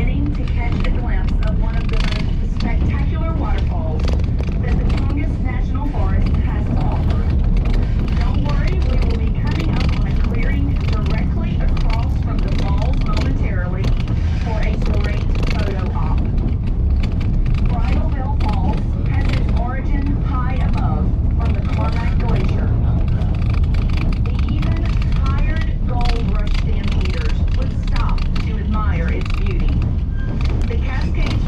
beginning to catch a glimpse of one of the most spectacular waterfalls that the Tongass National Forest has to offer. Don't worry, we will be coming up on a clearing directly across from the falls momentarily for a great photo op. Bridal Veil Falls has its origin high above on the Carmack Glacier. The even tired gold rush stampeders would stop to admire its beauty. The Cascades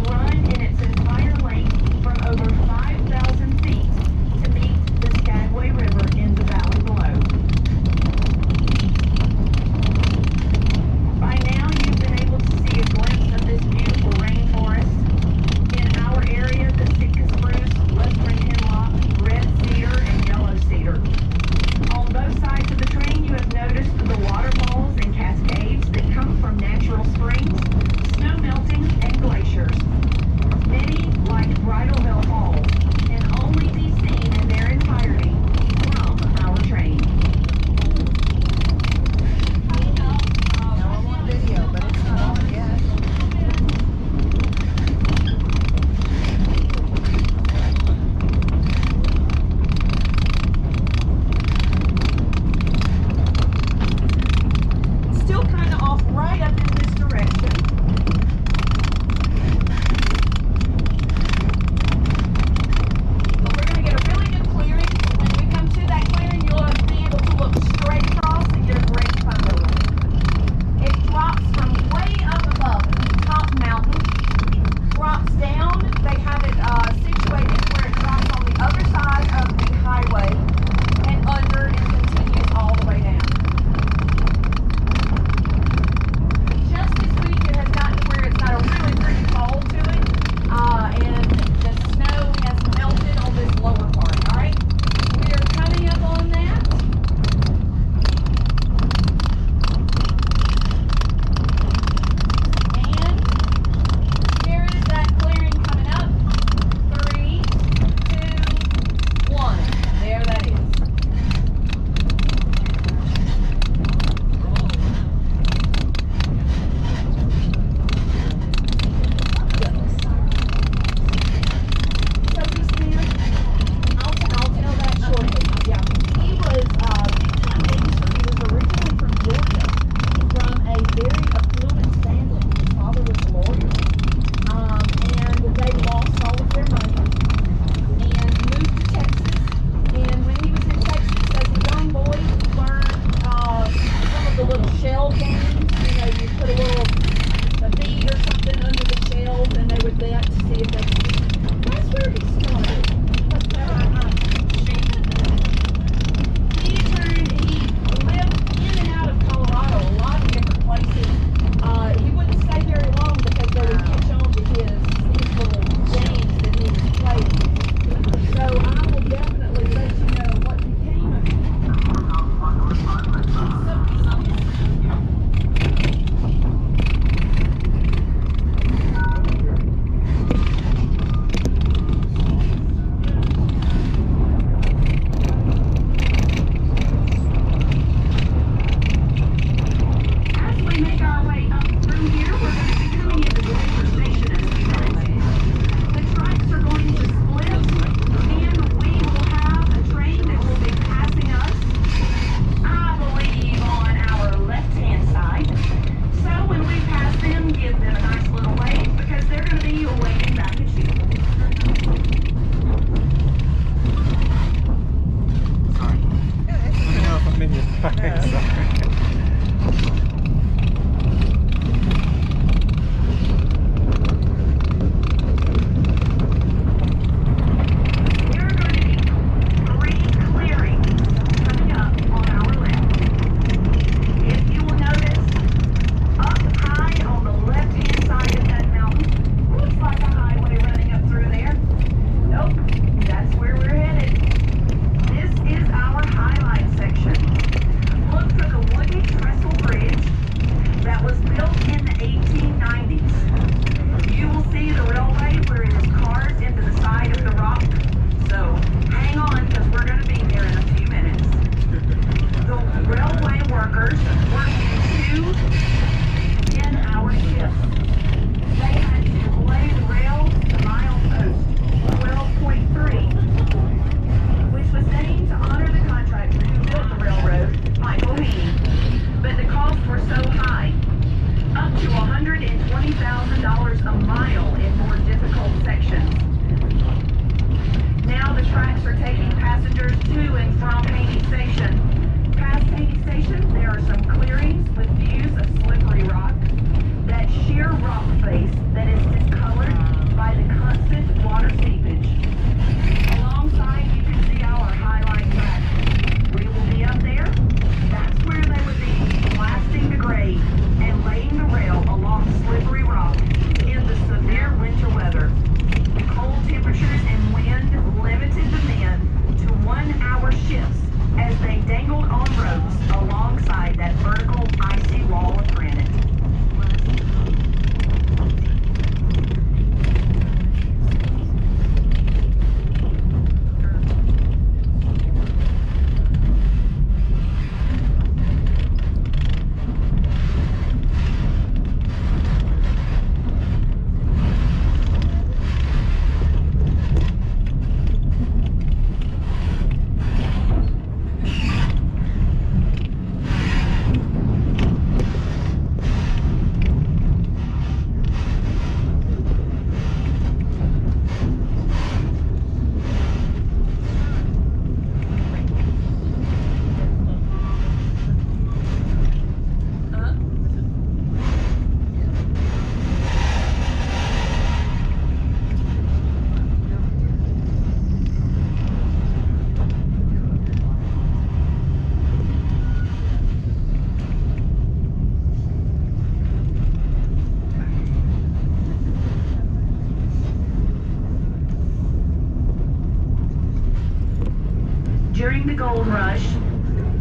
During the gold rush,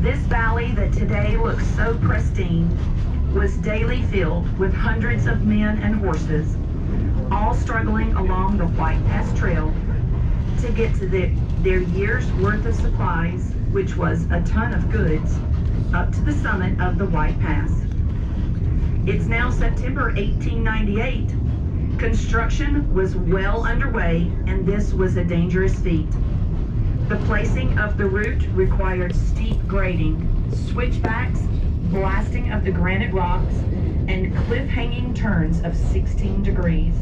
this valley that today looks so pristine was daily filled with hundreds of men and horses, all struggling along the White Pass Trail to get to their year's worth of supplies, which was a ton of goods, up to the summit of the White Pass. It's now September 1898. Construction was well underway, and this was a dangerous feat. The placing of the route required steep grading, switchbacks, blasting of the granite rocks, and cliff-hanging turns of 16 degrees.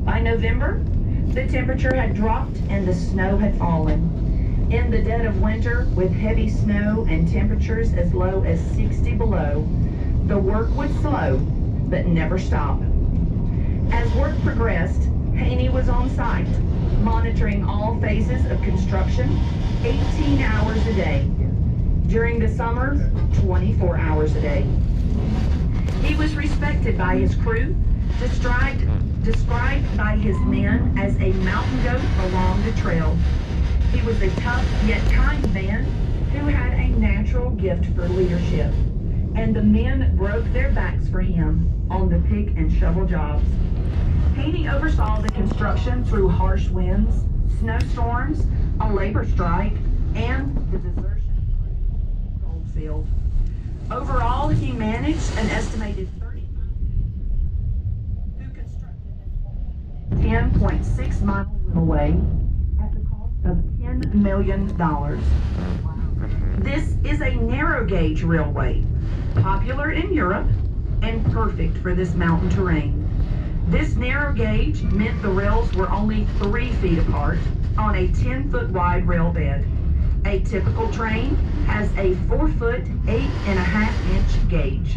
By November, the temperature had dropped and the snow had fallen. In the dead of winter, with heavy snow and temperatures as low as 60 below, the work would slow, but never stop. As work progressed, Haney was on site, monitoring all phases of construction 18 hours a day. During the summer, 24 hours a day. He was respected by his crew, described by his men as a mountain goat along the trail. He was a tough yet kind man who had a natural gift for leadership, and the men broke their backs for him on the pick and shovel jobs. Haney oversaw the construction through harsh winds, snowstorms, a labor strike, and the desertion of the gold field. Overall, he managed an estimated 35 who constructed 10.6 mile railway at the cost of $10 million. This is a narrow gauge railway, popular in Europe and perfect for this mountain terrain. This narrow gauge meant the rails were only 3 feet apart on a 10-foot wide rail bed. A typical train has a 4-foot, 8.5-inch gauge.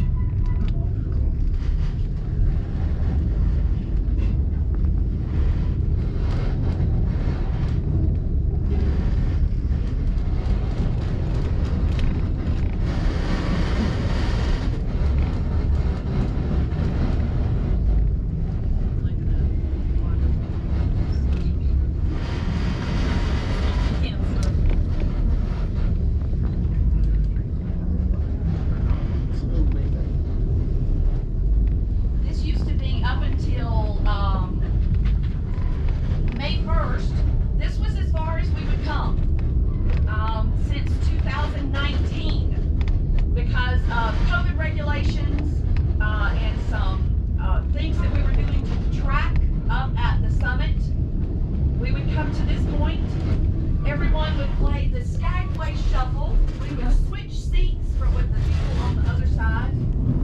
Everyone would play the Skagway shuffle. We would switch seats with the people on the other side,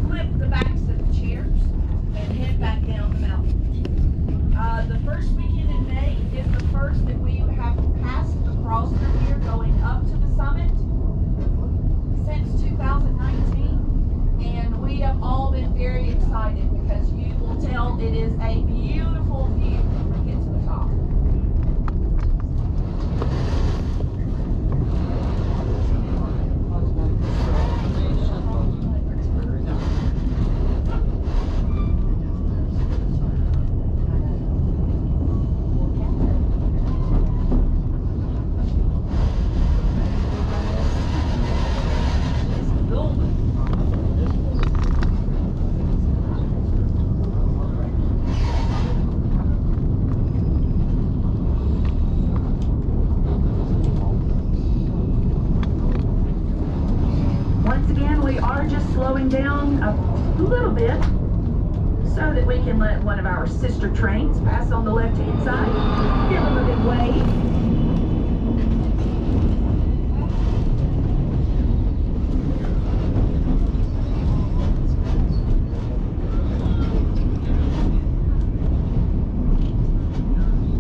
flip the backs of the chairs, and head back down the mountain. The first weekend in May is the first that we have passed across from here going up to the summit since 2019, and we have all been very excited because you will tell it is a beautiful view when we get to the top. Slowing down a little bit so that we can let one of our sister trains pass on the left-hand side. Give them a big wave.